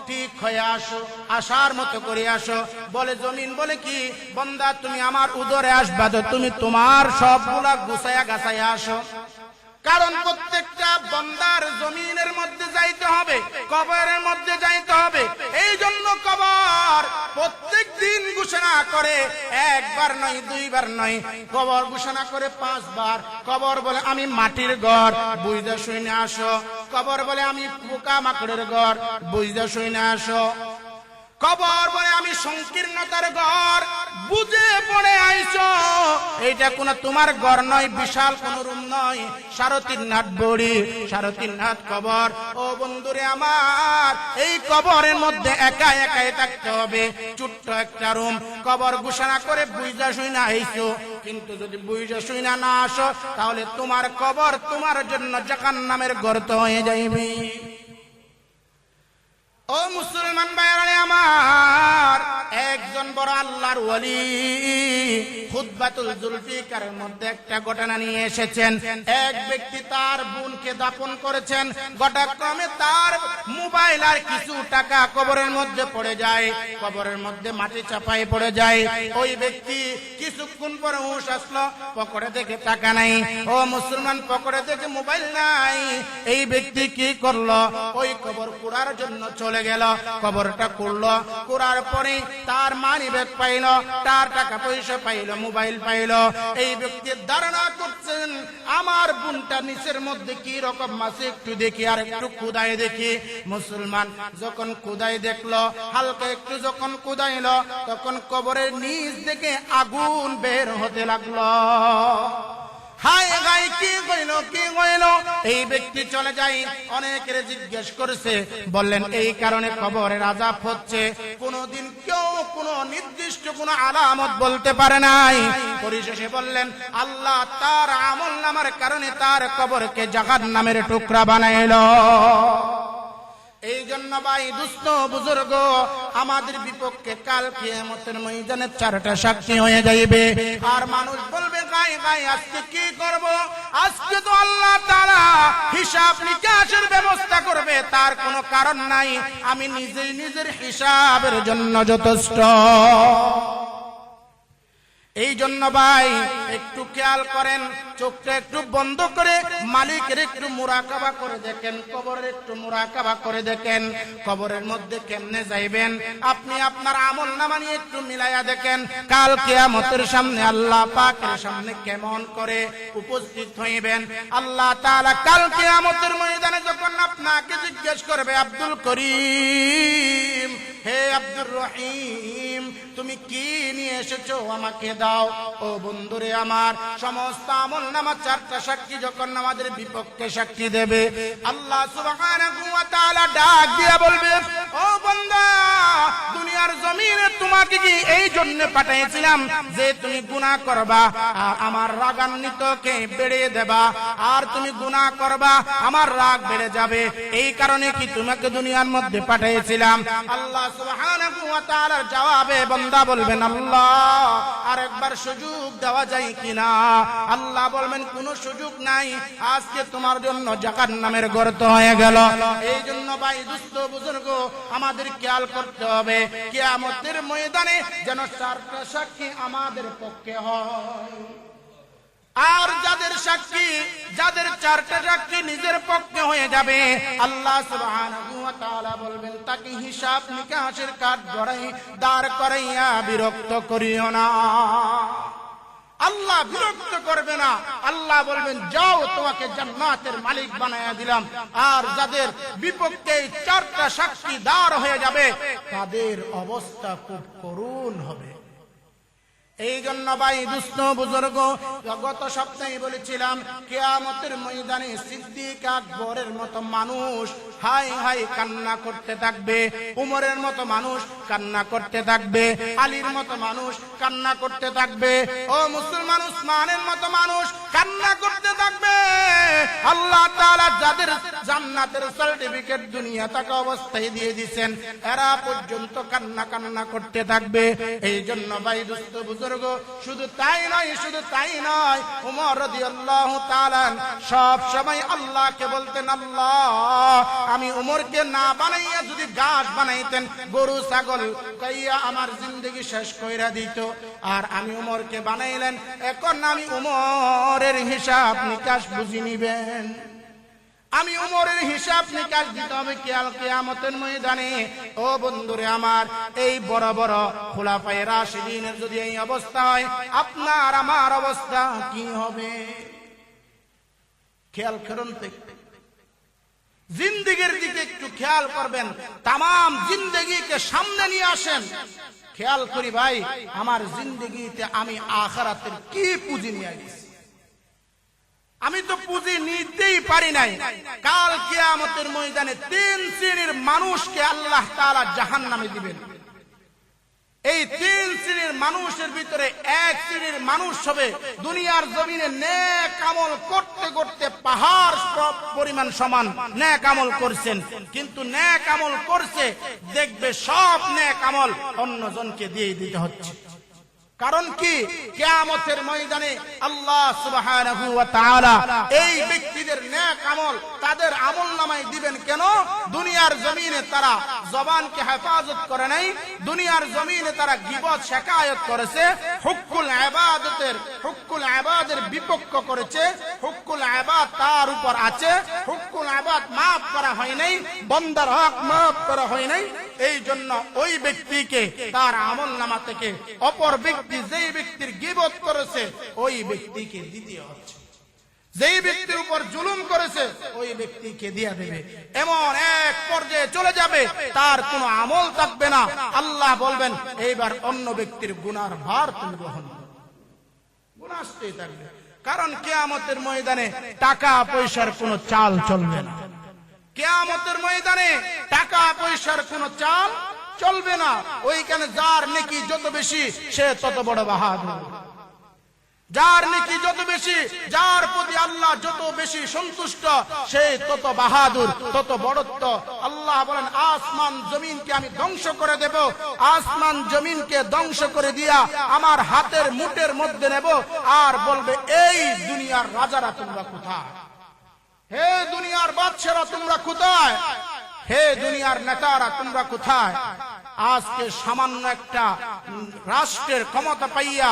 ঠিক হয়ে আসো, আসার মতো করে আসো। বলে জমিন, বলে কি বান্দা তুমি আমার উদরে আসবা তো, তুমি তোমার সবগুলা গুছায়া গাছায়া আসো। কারণ প্রত্যেকটা বান্দার জমিনের মধ্যে যাইতে হবে, কবরের মধ্যে যাইতে হবে। এই জন্য কবর প্রত্যেক দিন ঘোষণা করে, একবার নয়, 2 বার নয়, কবর ঘোষণা করে 5 বার। কবর বলে আমি মাটির ঘর, বুঝতে শুনে আসো। কবর বলে আমি পোকা মাকড়ের ঘর, বুঝতে শুনে আসো। কবর বলে আমি সংকীর্ণতার ঘর, বুঝে পড়ে আইছো। এইটা কোন তোমার ঘর নয়, বিশাল কোন রুম নয়, 3.5 হাত বড়ি, 3.5 হাত কবর। ও বন্ধুরে আমার, এই কবরের মধ্যে একা একাই থাকতে হবে, ছোট্ট একটা রুম। কবর ঘোষণা করে বুঝা শুইনা আইছো, কিন্তু যদি বুঝা শুইনা না আসো, তাহলে তোমার কবর তোমার জন্য জাহান্নামের গর্ত হয়ে যাইবে। ও মুসলমান ভাইরা আমার, একজন বড় আল্লাহর ওয়ালি খুতবাতুল জুলফিকারের মধ্যে একটা ঘটনা নিয়ে এসেছেন। এক ব্যক্তি তার বোনকে দাফন করেছেন, ঘটনাক্রমে তার মোবাইল আর কিছু টাকা কবরের মধ্যে পড়ে যায়, কবরের মধ্যে মাটি চাপাই পড়ে যায়। ওই ব্যক্তি কিছুক্ষণ পরে হুঁশ আসলো, পকেটে দেখে টাকা নাই। ও মুসলমান, পকেটে দেখে মোবাইল নাই। এই ব্যক্তি কি করলো? ওই কবর কুড়ার জন্য চলে গেল। কবরটা করলো, করার পরে তার মানি ব্যাগ পাইল, তার টাকা পয়সা পাইল, মোবাইল পাইল। এই ব্যক্তি ধারণা করছেন আমার বোনটা নিচের মধ্যে কি রকম মাছে, একটু দেখি, আর একটু খুদাই দেখি। মুসলমান যখন খুদাই দেখলো, হালকা একটু যখন খুদাইল, তখন কবরের নিচ থেকে আগুন বের হতে লাগলো। হায় গাই, কি কইলো, কি কইলো? এই ব্যক্তি চলে যায়। অনেকের জিজ্ঞেস করেছে, বললেন এই কারণে কবরের আযাব হচ্ছে। কোনদিন কেউ কোনো নির্দিষ্ট কোনো আলামত বলতে পারে নাই। পরিশেষে বললেন আল্লাহ তার আমলনামার কারণে তার কবরকে জাহান্নামের টুকরা বানাইলো। এই জন্য ভাই দুস্থ বুজুর্গ, আমাদের বিপক্ষে কাল কিয়ামতের ময়দানে 4টা সাক্ষী হয়ে যাইবে। আর মানুষ বলবে, গাই গাই আজকে কি করব? আজকে তো আল্লাহ তাআলা হিসাব নিকাশের ব্যবস্থা করবে, তার কোনো কারণ নাই, আমি নিজেই নিজের হিসাবের জন্য যথেষ্ট। এই জন্য ভাই একটু খেয়াল করেন, চোখটা একটু বন্ধ করে মালিকের একটু মুরাকাবা করে দেখেন, কবরের একটু মুরাকাবা করে দেখেন, কবরের মধ্যে কেমনে যাইবেন। আপনি আপনার আমলনামা নিয়ে একটু মিলাইয়া দেখেন, কাল কিয়ামতের সামনে আল্লাহ পাকের সামনে কেমন করে উপস্থিত হইবেন। আল্লাহ তাআলা কাল কিয়ামতের ময়দানে যখন আপনাকে জিজ্ঞেস করবে, আব্দুল করিম, হে আব্দুর রহিম, তুমি কি নিয়ে এসেছো আমাকে দাও। ও বন্ধুরে আমার, সমস্ত আমলনামা 4টা সাক্ষী যখন আমাদের বিপক্ষে সাক্ষী দেবে, আল্লাহ সুবহানাহু ওয়া তাআলা ডাক দিয়া বলবে, ও বান্দা, দুনিয়ার জমিনে তোমাকে কি এই জন্য পাঠিয়েছিলাম যে তুমি গুনাহ করবা আর আমার রাগান্বিতকে বেড়ে দেবা, আর তুমি গুনাহ করবা আমার রাগ বেড়ে যাবে, এই কারণে কি তোমাকে দুনিয়ার মধ্যে পাঠিয়েছিলাম। আল্লাহ সুবহানাহু ওয়া তাআলার জবাবে পেয়ে বান্দা বলবেন আল্লাহ আরেকবার সুযোগ দেওয়া যায় কিনা? আল্লাহ বলবেন কোনো সুযোগ নাই, আজকে তোমার জন্য জাহান্নামের গর্ত হয়ে গেল। এই জন্য ভাই দুস্থ বুজুর্গ আমাদের খেয়াল করতে হবে কিয়ামতের ময়দানে যেন চারটা সাক্ষী আমাদের পক্ষে হয়। আর যাদের সাক্ষী, যাদের চারটা সাক্ষী নিজের পক্ষে হয়ে যাবে, আল্লাহ সুবহানাহু ওয়া তাআলা বলবেন তাকে হিসাব নিকাশের কাঠ গড়াই দাঁড় করাইয়া বিরক্ত করিও না। আল্লাহ বিরক্ত করবে না, আল্লাহ বলবেন যাও তোমাকে জান্নাতের মালিক বানায়া দিলাম। আর যাদের বিপক্ষে চারটা সাক্ষী দাঁড় হয়ে যাবে তাদের অবস্থা খুব করুণ হবে। এই জন্য ভাই দুস্থ বুজুর্গ গত সপ্তাহে বলেছিলাম কিয়ামতের ময়দানে সিদ্দিক আকবরের মতো মানুষ হাই হাই কান্না করতে থাকবে, উমরের মতো মানুষ কান্না করতে থাকবে, আলীর মতো মানুষ কান্না করতে থাকবে, ও মুসলমান উসমানের মতো মানুষ কান্না করতে থাকবে। আল্লাহ তাআলা যাদের জান্নাতের সার্টিফিকেট দুনিয়া থাকা অবস্থায় দিয়ে দিয়েছেন এরা পর্যন্ত কান্না কান্না করতে থাকবে। এই জন্য ভাই দুস্থ বুজুর্গ শুধু তাই নয়, শুধু তাই নয়, উমর রাদিয়াল্লাহু তাআলা সব সময় আল্লাহকে বলতেন আল্লাহ আমি উমরকে না বানাইয়া যদি গাছ বানাইতেন গরু ছাগল কাইয়া আমার জিন্দেগি শেষ কইরা দিত। আর আমি উমরকে বানাইলেন, এখন আমি উমরের হিসাব নিকাশ বুঝি নিবেন, আমি উমরের হিসাব নিকাশ দিতে হবে কিয়ামতের ময়দানে। ও বন্ধুরে আমার, এই বড় বড় খুলাফায়ে রাশিদিনের যদি এই অবস্থা হয় আপনার আমার অবস্থা কি হবে? খেয়াল করুন, জিন্দেগির দিকে একটু খেয়াল করবেন, তামাম জিন্দেগিকে সামনে নিয়ে আসেন। খেয়াল করি ভাই আমার জিন্দেগিতে আমি আখিরাতের কি পুঁজি নিয়ে গেছি? আমি তো পুঁজি নিতেই পারি নাই। কাল কিয়ামতের ময়দানে তিন শ্রেণীর মানুষকে আল্লাহ তাআলা জাহান্নামে দিবেন। এই তিন শ্রেণীর মানুষের ভিতরে এক শ্রেণীর মানুষ হবে দুনিয়ার জমিনে নেক আমল করতে করতে পাহাড় পরিমাণ সমান নেক আমল করছেন, কিন্তু নেক আমল করছে দেখবে সব নেক আমল অন্যজনকে দিয়ে দিতে হচ্ছে। কারণ কি? কিয়ামতের ময়দানে আল্লাহ সুবহানাহু ওয়া তাআলা এই ব্যক্তিদের নেক আমল তাদের আমলনামায় দিবেন কেন? দুনিয়ার জমিনে তারা জবানকে হেফাজত করে নাই, দুনিয়ার জমিনে তারা গীবত শিকায়ত করেছে, হুকুল ইবাদের বিপক্ষ করেছে, হুকুল ইবাদ তার উপর আছে, হুকুল ইবাদ মাফ করা হয় নাই, বান্দার হক মাফ করা হয় নাই। এই জন্য ওই ব্যক্তিকে তার আমলনামা থেকে অপর ব্যক্তি যেই ব্যক্তির গীবত করেছে ওই ব্যক্তিকে দিতে হচ্ছে, যেই ব্যক্তির উপর জুলুম করেছে ওই ব্যক্তিকে দিয়ে দেবে। এমন এক পর্যায়ে চলে যাবে তার কোনো আমল থাকবে না। আল্লাহ বলবেন এইবার অন্য ব্যক্তির গুনার ভার তুমি গ্রহণ করো, গুনাহ আসতেই থাকবে। কারণ কিয়ামতের ময়দানে টাকা পয়সার কোনো চাল চলবে না। কিয়ামতের ময়দানে টাকা পয়সার কোনো চাল চলবে না। ওইখানে যার নেকি যত বেশি সে তত বড় বাহাদুর, যার নেকি যত বেশি, যার প্রতি আল্লাহ যত বেশি সন্তুষ্ট সে তত বাহাদুর, তত বড়ত্ব। আল্লাহ বলেন আসমান জমিনকে আমি ধ্বংস করে দেব, আসমান জমিনকে ধ্বংস করে দিয়া আমার হাতের মুঠের মধ্যে নেব, আর বলবে এই দুনিয়ার রাজারা তোমরা কোথায়? হে দুনিয়ার বাদশারা তোমরা কোথায়? হে দুনিয়ার নেতারা তোমরা কোথায়? আজকে সামান্য একটা রাষ্ট্রের ক্ষমতা পাইয়া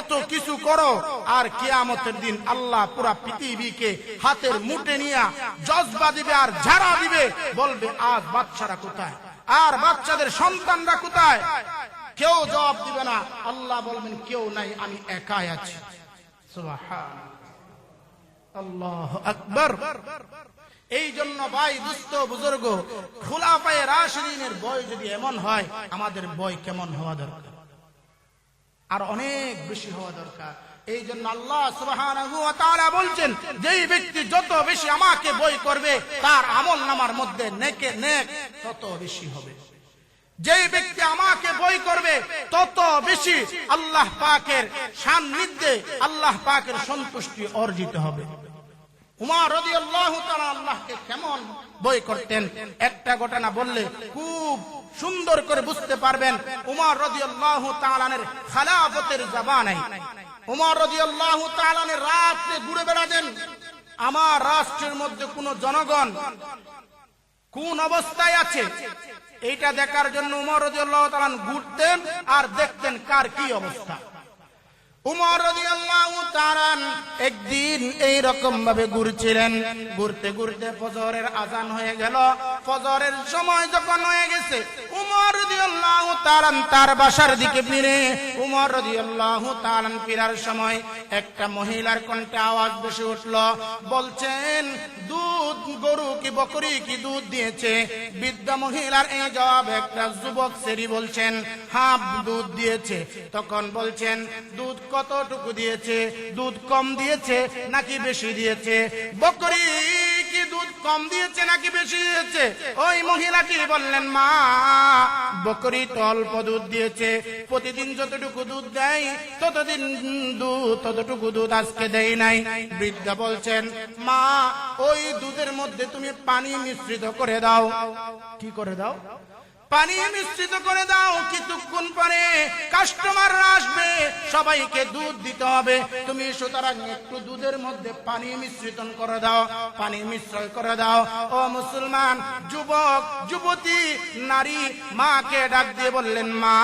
এত কিছু করো, আর কিয়ামতের দিন আল্লাহ পুরা পৃথিবীকে হাতের মুঠে নিয়ে জজবা দিবে আর ঝাড়া দিবে, বলবে আজ বাচ্চারা কোথায়? আর বাচ্চাদের সন্তানরা কোথায়? কেউ জবাব দিবে না। আল্লাহ বলবেন কেউ নাই, আমি একাই আছি। সুবহানাল্লাহ, আল্লাহু আকবার। এই জন্য ভাই দুস্থ বুজুর্গ খুলাফায়ে রাশিদিনের বয় যদি এমন হয় আমাদের বয় কেমন হওয়া দরকার? আর অনেক বেশি হওয়া দরকার। এই জন্য আল্লাহ সুবহানাহু ওয়া তাআলা বলছেন যেই ব্যক্তি যত বেশি আমাকে বয় করবে তার আমলনামার মধ্যে নেক তত বেশি হবে। যেই ব্যক্তি আমাকে বয় করবে তত বেশি আল্লাহ পাকের সান্নিধ্যে আল্লাহ পাকের সন্তুষ্টি অর্জিত হবে। উমর রাদিয়াল্লাহু তাআলা আল্লাহকে কেমন বয় করতেন একটা ঘটনা বললে খুব সুন্দর করে বুঝতে পারবেন উমর রাদিয়াল্লাহু তাআলা আনহুর খেলাফতের জামানায় উমর রাদিয়াল্লাহু তাআলা আনহু রাতে ঘুরে বেড়াতেন। আমার রাষ্ট্রের মধ্যে কোন জনগণ কোন অবস্থায় আছে এইটা দেখার জন্য উমর রাদিয়াল্লাহু তাআলা ঘুরতেন আর দেখতেন কার কি অবস্থা। উমর রাদিয়াল্লাহু তাআলা একদিন এই রকম ভাবে ঘুরছিলেন, ঘুরতে ঘুরতে ফজরের আযান হয়ে গেল। ফজরের সময় যখন হয়ে গেছে উমর রাদিয়াল্লাহু তাআলা তার বাসার দিকে ফিরে উমর রাদিয়াল্লাহু তাআলা ফিরার সময় একটা মহিলার কণ্ঠে আওয়াজ ভেসে উঠল, বলছেন দুধ গরু কি বকরি কি দুধ দিয়েছে? বৃদ্ধ মহিলার এই জবাব একটা যুবক সেরি বলছেন হ্যাঁ দুধ দিয়েছে। তখন বলছেন দুধ কতটুকু দিয়েছে? দুধ কম দিয়েছে নাকি বেশি দিয়েছে? বকরি কি দুধ কম দিয়েছে নাকি বেশি দিয়েছে? ওই মহিলাটি বললেন মা বকরি তো অল্প দুধ দিয়েছে, প্রতিদিন যতটুকু দুধ দেয় ততটুকু দুধ আজকে দেয় নাই। বৃদ্ধা বলছেন মা ওই দুধের মধ্যে তুমি পানি মিশ্রিত করে দাও। কি করে দাও? পানি মিশ্রিত করে দাও। কিছুক্ষণ পরে কাস্টমাররা আসবে, সবাইকে দুধ দিতে হবে, তুমি সুতরাং একটু দুধের মধ্যে পানি মিশ্রিত করে দাও, পানি মিশ্রণ করে দাও। ও মুসলমান যুবক যুবতী নারী মাকে ডাক দিয়ে বললেন মা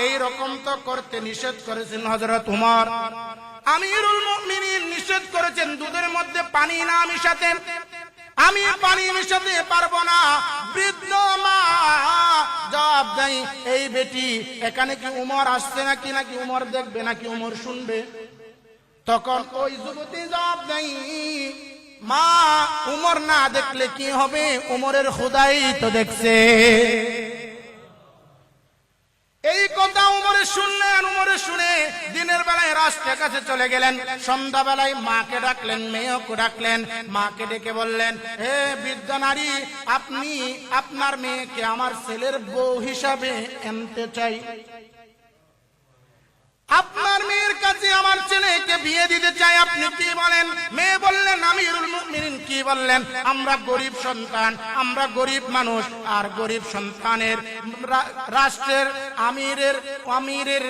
এই রকম তো করতে নিষেধ করেছেন হযরত উমর, আমিরুল মুমিনিন নিষেধ করেছেন দুধের মধ্যে পানি না মিশাতে, আমি পানি মিশাতে পারবো না। বৃদ্ধ মা জবাব দেয় এই বেটি এখানে কি উমর আসছে নাকি উমর দেখবে নাকি উমর শুনবে? তখন ওই যুবতী জবাব দেয় মা উমর না দেখলে কি হবে, উমরের খোদাই তো দেখছে। এই কথা উমরে শুনলেন, উমরে শুনে দিনের বেলায় রাষ্ট্রের কাছে চলে গেলেন। সন্ধ্যা বেলায় মাকে ডাকলেন, মেয়েকে ডাকলেন। মাকে ডেকে বললেন হে বৃদ্ধ নারী আপনি আপনার মেয়েকে আমার ছেলের বউ হিসাবে আনতে চাই, আপনার মেয়ের কাছে আমার ছেলেকে বিয়ে দিতে চাই, আপনি কি বলেন? মেয়ে বললেন আমিরুল মুমিনিন কি বললেন আমরা গরিব সন্তান, আমরা গরিব মানুষ, আর গরিব সন্তানের রাষ্ট্রের আমিরের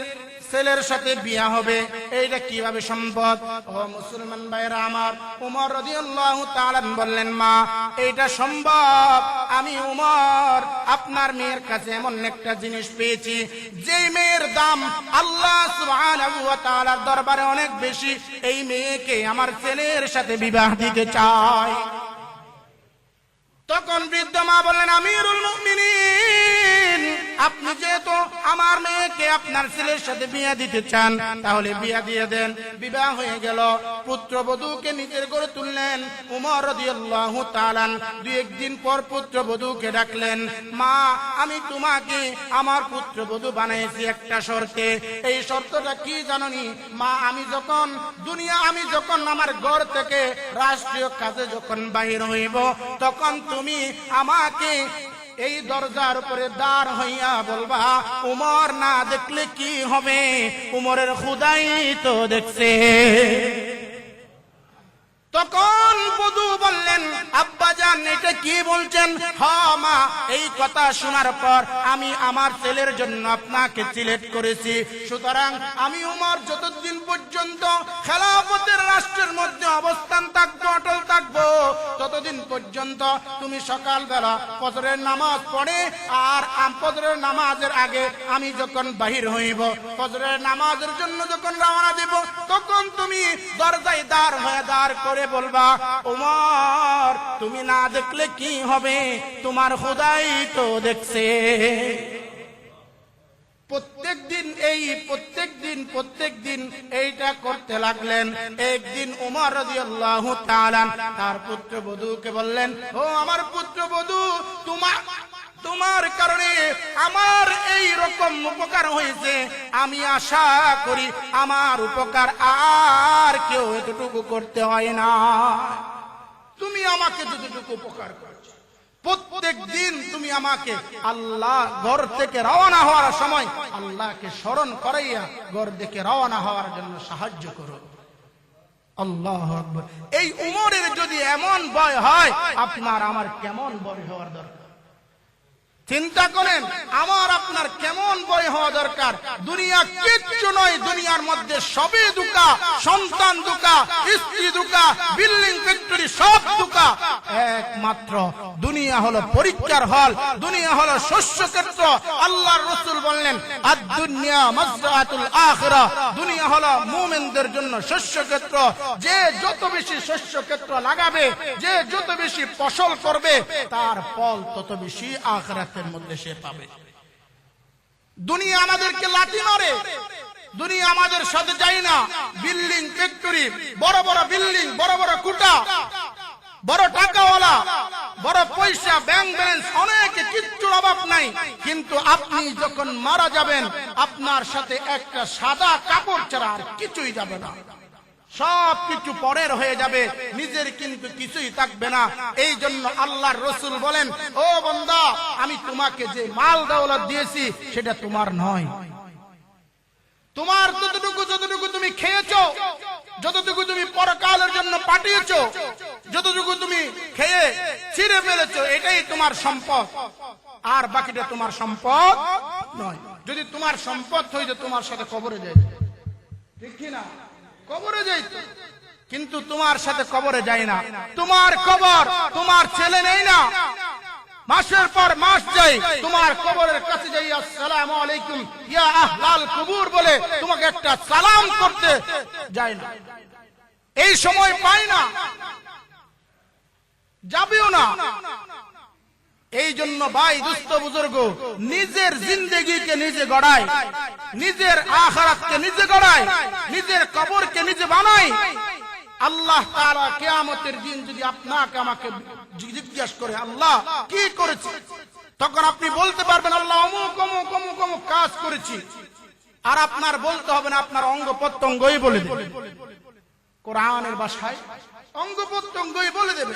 ছেলের সাথে বিয়া হবে এইটা কিভাবে সম্ভব? ও মুসলমান ভাইরা আমার, উমর রাদিয়াল্লাহু তাআলা বললেন মা এইটা সম্ভব। আমি উমর আপনার মেয়ের কাছে এমন একটা জিনিস পেয়েছি যেই মেয়ের দাম আল্লাহ সুবহানাহু ওয়া তাআলার দরবারে অনেক বেশি, এই মেয়েকে আমার ছেলের সাথে বিবাহ দিতে চাই। তখন বৃদ্ধ মা বললেন আমিরুল মুমিনিন আপনি যেহেতু আমার মেয়েকে আপনার ছেলের সাথে বিয়ে দিতে চান তাহলে বিয়ে দিয়ে দেন। বিবাহ হয়ে গেল, পুত্রবধূকে নিজের করে তুললেন। উমর রাদিয়াল্লাহু তাআলা দুই একদিন পর পুত্রবধূকে ডাকলেন মা আমি তোমাকে আমার পুত্রবধূ বানাইছি একটা শর্তে। এই শর্তটা কি জানোনি মা? আমি যখন আমার ঘর থেকে রাষ্ট্রীয় কাজে যখন বাহির হইব তখন তুমি আমাকে এই দরজার উপরে দাঁড় হইয়া বলবা উমর না দেখলে কি হবে, উমরের খোদাই তো দেখছে। তখন বধূ বললেন আব্বাজান এটা কি বলছেন? হ্যাঁ মা এই কথা শোনার পর আমি আমার ছেলের জন্য আপনাকে সিলেক্ট করেছি, সুতরাং আমি উমর যতদিন পর্যন্ত খেলাফতের রাষ্ট্রের মধ্যে অবস্থান থাকবো, অটল থাকবো, ততদিন পর্যন্ত তুমি সকালবেলা ফজরের নামাজ পড়ে আর ফজরের নামাজের আগে আমি যখন বাহির হইব, ফজরের নামাজের জন্য যখন রওনা দেব, তখন তুমি দরজায় দাঁড় করে বলবা ওমর তুমি না দেখলে কি হবে, তোমার খোদাই তো দেখছে। প্রত্যেক দিন এইটা করতে লাগলেন। একদিন উমর রাদিয়াল্লাহু তাআলা তার পুত্রবধূকে বললেন ও আমার পুত্রবধূ তোমার কারণে আমার এই রকম উপকার হয়েছে, আমি আশা করি আমার উপকার আর কেউ এতটুকু করতে হয় না। তুমি আমাকে যতটুকু উপকার করেছো, প্রত্যেক দিন তুমি আমাকে আল্লাহ ঘর থেকে রওনা হওয়ার সময় আল্লাহকে স্মরণ করাইয়া ঘর থেকে রওনা হওয়ার জন্য সাহায্য করো। আল্লাহু আকবার। এই উমরের যদি এমন ভয় হয় আপনার আমার কেমন ভয় হওয়ার দরকার? চিন্তা করেন আমার আপনার কেমন বই হওয়া দরকার। দুনিয়া কিচ্ছু নয়, দুনিয়ার মধ্যে সবই দুকা, সন্তান দুকা, স্ত্রী দুকা, বিল্ডিং ফ্যাক্টরি সব দুকা। একমাত্র দুনিয়া হলো পরীক্ষার হল, দুনিয়া হলো শস্য ক্ষেত্র। আল্লাহর রাসূল বললেন আদ-দুনিয়া মাজরাতুল আখিরা, দুনিয়া হলো মুমিনদের জন্য শস্য ক্ষেত্র। যে যত বেশি শস্য ক্ষেত্র লাগাবে, যে যত বেশি ফসল করবে, তার ফল তত বেশি আখিরাতের মধ্যে সে পাবে। দুনিয়া আমাদেরকে লাঠি মারে, দুনিয়া আমাদের সাথে যায় না। বিল্ডিং ফ্যাক্টরি, বড় বড় বিল্ডিং, বড় বড় কুটা, বড় টাকাওয়ালা, বড় পয়সা, ব্যাংক ব্যালেন্স, অনেক কিচ্ছুর অভাব নাই। কিন্তু আপনি যখন মারা যাবেন, আপনার সাথে একটা সাদা কাপড় ছাড়া আর কিছুই যাবে না। সব কিছু পরের হয়ে যাবে, নিজের কিন্তু কিছুই থাকবে না। এই জন্য আল্লাহর রাসূল বলেন, ও বান্দা, আমি তোমাকে যে মাল দৌলত দিয়েছি সেটা তোমার নয়। তোমার যতটুকু তুমি খেয়েছো, যতটুকু তুমি পরকালের জন্য পাঠিয়েছো, যতটুকু তুমি খেয়ে ছিঁড়ে ফেলেছো, এটাই তোমার সম্পদ। আর বাকিটা তোমার সম্পদ নয়। যদি তোমার সম্পদ হইতো তোমার সাথে কবরে যাইত, ঠিক কি না? কবরে যাইত, কিন্তু তোমার সাথে কবরে যায় না। তোমার কবর তোমার ছেলে নেই না, মাসের পর মাস যাই তোমার কবরের কাছে যাই, আসসালামু আলাইকুম ইয়া আহলাল কুবুর বলে তোমাকে একটা সালাম করতে যায় না। এই সময় পাই না, যাবেও না। এই জন্য ভাই দুস্থ বুজুর্গ, নিজের জিন্দেগিকে নিজে গড়ায়, নিজের আখিরাতকে নিজে গড়ায়, নিজের কবরকে নিজে বানায়। আল্লাহ তাআলা কিয়ামতের দিন যদি আপনাকে আমাকে জিজ্ঞাসা করে আল্লাহ কি করেছে, তখন আপনি বলতে পারবেন আল্লাহ অমুক অমুক অমুক অমুক কাজ করেছি। আর আপনার বলতে হবে না, আপনার অঙ্গ প্রত্যঙ্গই বলে দেবে। কোরআনের ভাষায় অঙ্গ প্রত্যঙ্গই বলে দেবে।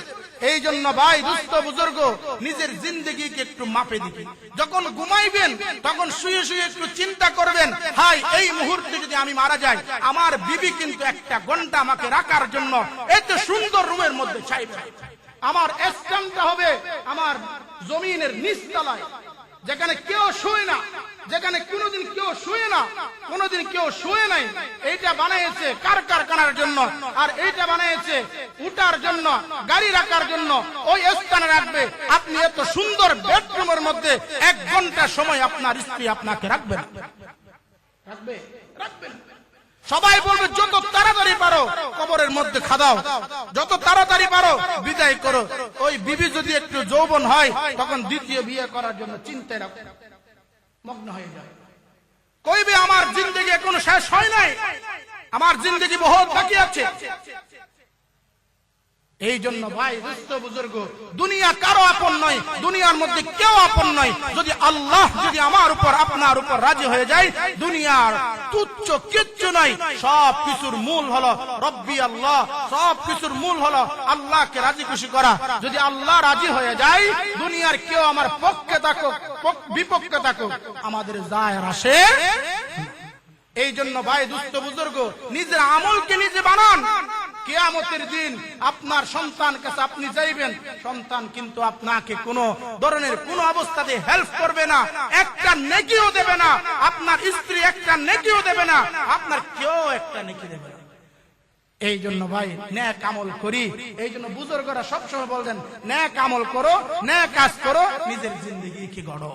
এই জন্য ভাই দুস্থ বুজুর্গ, নিজের জিন্দেগিকে একটু মাপে দিবেন। যখন ঘুমাইবেন তখন শুয়ে শুয়ে একটু চিন্তা করবেন, হাই এই মুহূর্তে যদি আমি মারা যাই, আমার বিবি কিন্তু একটা ঘন্টা আমাকে রাখার জন্য এত সুন্দর রুমের মধ্যে চাইবে। আমার স্থানটা হবে আমার জমিনের নিচতলায়, যেখানে কেউ শুয়ে না, যেখানে কোনোদিন কেউ শুয়ে না, কোনোদিন কেউ শুয়ে নাই। এইটা বানাইছে কারখানার জন্য, আর এইটা বানাইছে উঠার জন্য, গাড়ি রাখার জন্য। ওই স্থানে রাখবে। আপনি এত সুন্দর বেডরুমের মধ্যে 1 ঘন্টা সময় আপনার স্ত্রী আপনাকে রাখবে না, রাখবে? রাখবে না। সবাই বলবে যত তাড়াতাড়ি পারো কবরের মধ্যে খাদাও, যত তাড়াতাড়ি পারো বিদায় করো। ওই বিবি যদি একটু যৌবন হয়, তখন দ্বিতীয় বিয়ে করার জন্য চিন্তায় মগ্ন হয়ে যায়। কইবে আমার জিন্দেগি এখনো শেষ হয় নাই, আমার জিন্দেগি বহুত বাকি আছে। এই জন্য ভাই দুস্থ বুজুর্গ, দুনিয়া কারো আপন নয়, দুনিয়ার মধ্যে কেউ আপন নয়। যদি আল্লাহ যদি আমার উপর আপনার উপর রাজি হয়ে যায়, দুনিয়ার তুচ্ছ কিচ্ছু নয়। সব কিছুর মূল হলো রব্বি আল্লাহ, সব কিছুর মূল হলো আল্লাহকে রাজি খুশি করা। যদি আল্লাহ রাজি হয়ে যায়, দুনিয়ার কেউ আমার পক্ষে থাকুক বিপক্ষে থাকুক আমাদের যায় আর আসে। এই জন্য ভাই দুস্থ বুজুর্গ, নিজের আমলকে নিজে বানান। কিয়ামতের দিন আপনার সন্তান কাছে আপনি যাইবেন, সন্তান কিন্তু আপনাকে কোনো ধরনের কোনো অবস্থাতে হেল্প করবে না, একটা নেকিও দেবে না। আপনার স্ত্রী একটা নেকিও দেবে না, আপনার কেউ একটা নেকি দেবে না। এই জন্য ভাই নেক আমল করি। এই জন্য বুজুর্গরা সবসময় বলতেন নেক আমল করো, নেক কাজ করো, নিজের জিন্দেগিকে গড়ো।